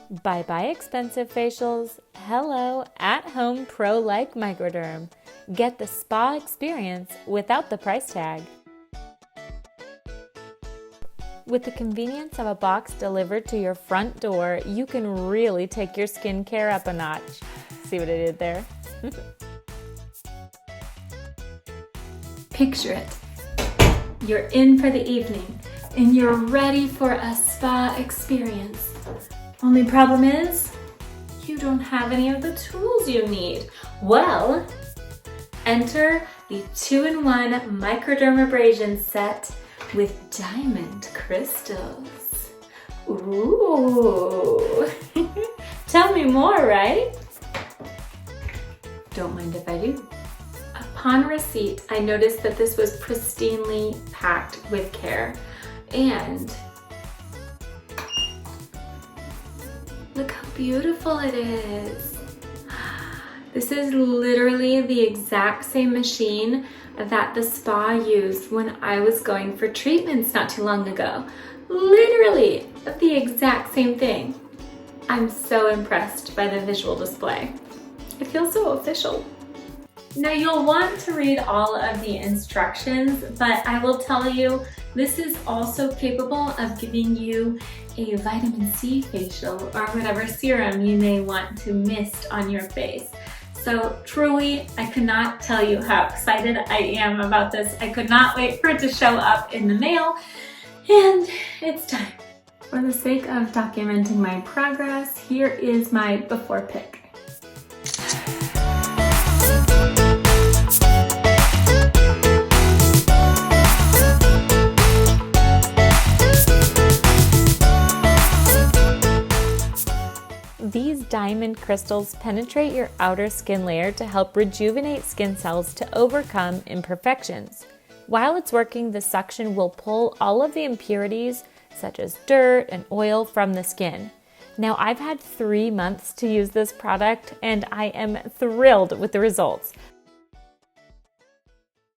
Bye-bye expensive facials. Hello, at-home pro-like microderm. Get the spa experience without the price tag. With the convenience of a box delivered to your front door, you can really take your skincare up a notch. See what I did there? Picture it. You're in for the evening and you're ready for a spa experience. Only problem is, you don't have any of the tools you need. Well, enter the 2-in-1 microdermabrasion set with diamond crystals. Ooh, tell me more, right? Don't mind if I do. Upon receipt, I noticed that this was pristinely packed with care. And look how beautiful it is. This is literally the exact same machine that the spa used when I was going for treatments not too long ago. Literally the exact same thing. I'm so impressed by the visual display. It feels so official. Now you'll want to read all of the instructions, but I will tell you, this is also capable of giving you a vitamin C facial or whatever serum you may want to mist on your face. So truly, I could not tell you how excited I am about this. I could not wait for it to show up in the mail, and it's time. For the sake of documenting my progress, here is my before pic. These diamond crystals penetrate your outer skin layer to help rejuvenate skin cells to overcome imperfections. While it's working, the suction will pull all of the impurities, such as dirt and oil, from the skin. Now, I've had 3 months to use this product, and I am thrilled with the results.